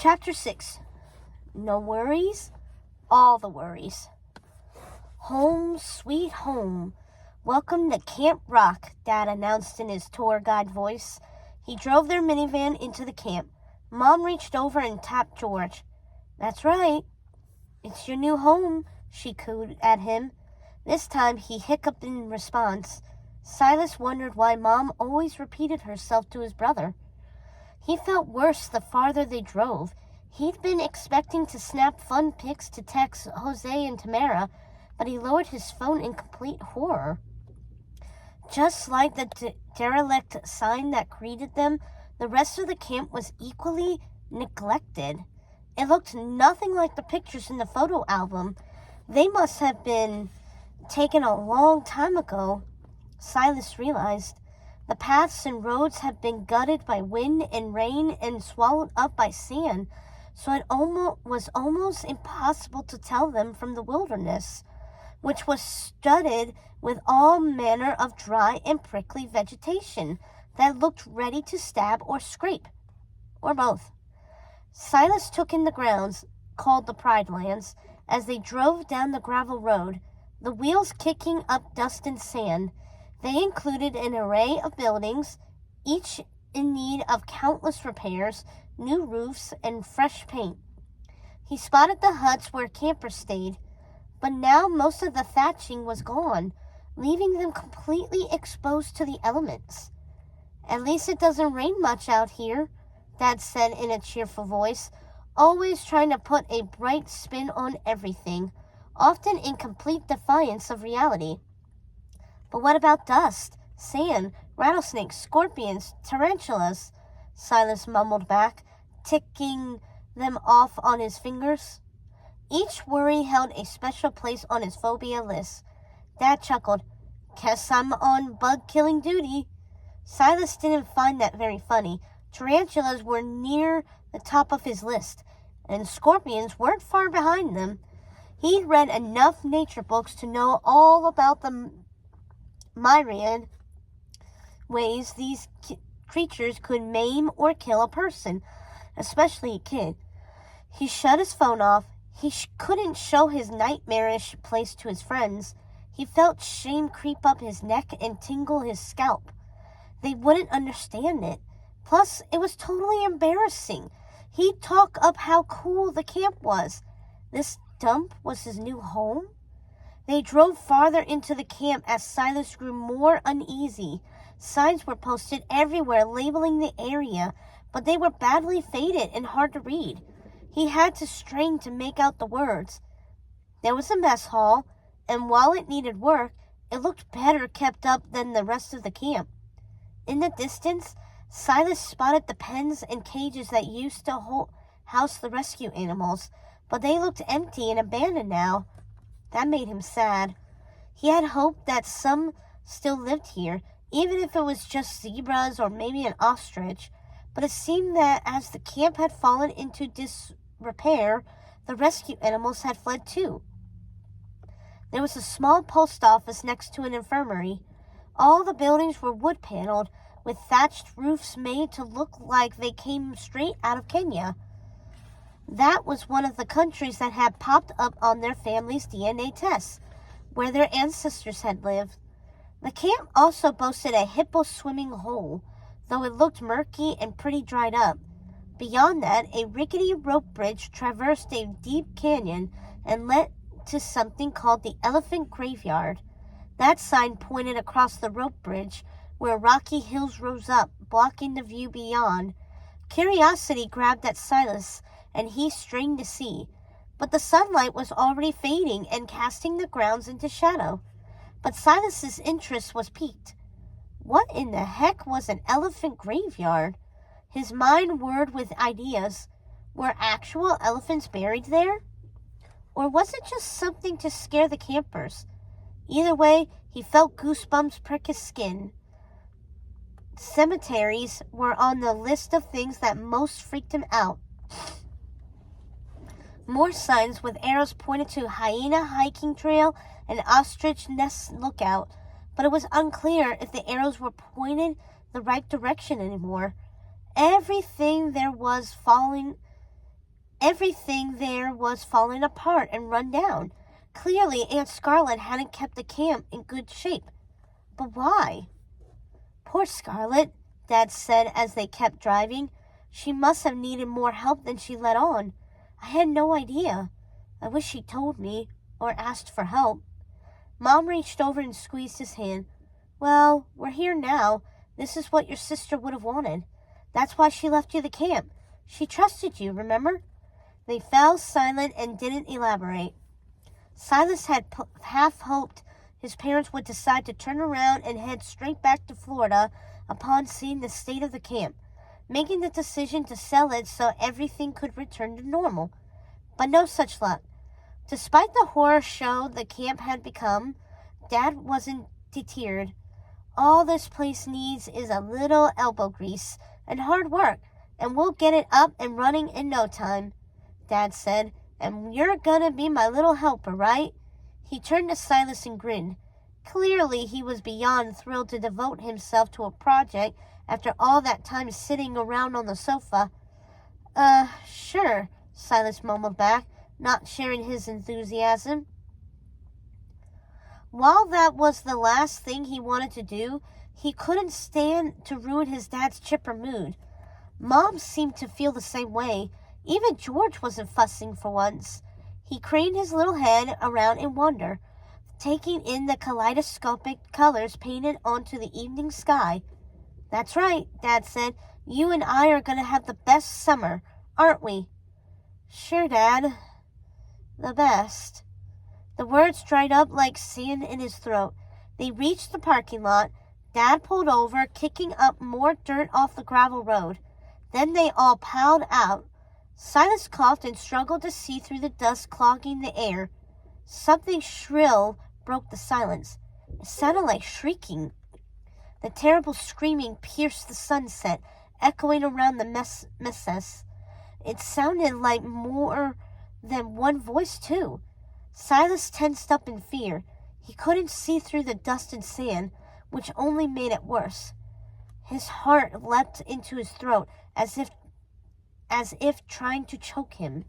Chapter 6. No worries, all the worries. Home, sweet home. Welcome to Camp Rock, Dad announced in his tour guide voice. He drove their minivan into the camp. Mom reached over and tapped George. That's right. It's your new home, she cooed at him. This time he hiccuped in response. Silas wondered why Mom always repeated herself to his brother. He felt worse the farther they drove. He'd been expecting to snap fun pics to text Jose and Tamara, but he lowered his phone in complete horror. Just like the derelict sign that greeted them, the rest of the camp was equally neglected. It looked nothing like the pictures in the photo album. They must have been taken a long time ago, Silas realized. The paths and roads had been gutted by wind and rain and swallowed up by sand, so it was almost impossible to tell them from the wilderness, which was studded with all manner of dry and prickly vegetation that looked ready to stab or scrape, or both. Silas took in the grounds, called the Pride Lands, as they drove down the gravel road, the wheels kicking up dust and sand. They included an array of buildings, each in need of countless repairs, new roofs, and fresh paint. He spotted the huts where campers stayed, but now most of the thatching was gone, leaving them completely exposed to the elements. At least it doesn't rain much out here, Dad said in a cheerful voice, always trying to put a bright spin on everything, often in complete defiance of reality. But what about dust, sand, rattlesnakes, scorpions, tarantulas? Silas mumbled back, ticking them off on his fingers. Each worry held a special place on his phobia list. Dad chuckled. Guess I'm on bug-killing duty. Silas didn't find that very funny. Tarantulas were near the top of his list, and scorpions weren't far behind them. He'd read enough nature books to know all about the myriad ways these creatures could maim or kill a person, especially a kid. He shut his phone off. He couldn't show his nightmarish place to his friends. He felt shame creep up his neck and tingle his scalp. They wouldn't understand it. Plus, it was totally embarrassing. He'd talk up how cool the camp was. This dump was his new home? They drove farther into the camp as Silas grew more uneasy. Signs were posted everywhere labeling the area, but they were badly faded and hard to read. He had to strain to make out the words. There was a mess hall, and while it needed work, it looked better kept up than the rest of the camp. In the distance, Silas spotted the pens and cages that used to house the rescue animals, but they looked empty and abandoned now. That made him sad. He had hoped that some still lived here, even if it was just zebras or maybe an ostrich, but it seemed that as the camp had fallen into disrepair, the rescue animals had fled too. There was a small post office next to an infirmary. All the buildings were wood-paneled, with thatched roofs made to look like they came straight out of Kenya. That was one of the countries that had popped up on their family's DNA tests, where their ancestors had lived. The camp also boasted a hippo swimming hole, though it looked murky and pretty dried up. Beyond that, a rickety rope bridge traversed a deep canyon and led to something called the Elephant Graveyard. That sign pointed across the rope bridge, where rocky hills rose up, blocking the view beyond. Curiosity grabbed at Silas, and he strained to see, but the sunlight was already fading and casting the grounds into shadow. But Silas's interest was piqued. What in the heck was an elephant graveyard? His mind whirred with ideas. Were actual elephants buried there? Or was it just something to scare the campers? Either way, he felt goosebumps prick his skin. Cemeteries were on the list of things that most freaked him out. More signs with arrows pointed to hyena hiking trail and ostrich nest lookout, but it was unclear if the arrows were pointed the right direction anymore. Everything there was falling Everything there was falling apart and run down. Clearly, Aunt Scarlet hadn't kept the camp in good shape. But why? Poor Scarlet, Dad said as they kept driving. She must have needed more help than she let on. I had no idea. I wish she'd told me, or asked for help. Mom reached over and squeezed his hand. Well, we're here now. This is what your sister would have wanted. That's why she left you the camp. She trusted you, remember? They fell silent and didn't elaborate. Silas had half hoped his parents would decide to turn around and head straight back to Florida upon seeing the state of the camp, making the decision to sell it so everything could return to normal. But no such luck. Despite the horror show the camp had become, Dad wasn't deterred. All this place needs is a little elbow grease and hard work, and we'll get it up and running in no time, Dad said. And you're gonna be my little helper, right? He turned to Silas and grinned. Clearly he was beyond thrilled to devote himself to a project after all that time sitting around on the sofa. Sure, Silas mumbled back, not sharing his enthusiasm. While that was the last thing he wanted to do, he couldn't stand to ruin his dad's chipper mood. Mom seemed to feel the same way. Even George wasn't fussing for once. He craned his little head around in wonder, taking in the kaleidoscopic colors painted onto the evening sky. That's right, Dad said. You and I are going to have the best summer, aren't we? Sure, Dad. The best. The words dried up like sand in his throat. They reached the parking lot. Dad pulled over, kicking up more dirt off the gravel road. Then they all piled out. Silas coughed and struggled to see through the dust clogging the air. Something shrill broke the silence. It sounded like shrieking. The terrible screaming pierced the sunset, echoing around the mesas. It sounded like more than one voice, too. Silas tensed up in fear. He couldn't see through the dust and sand, which only made it worse. His heart leapt into his throat as if trying to choke him.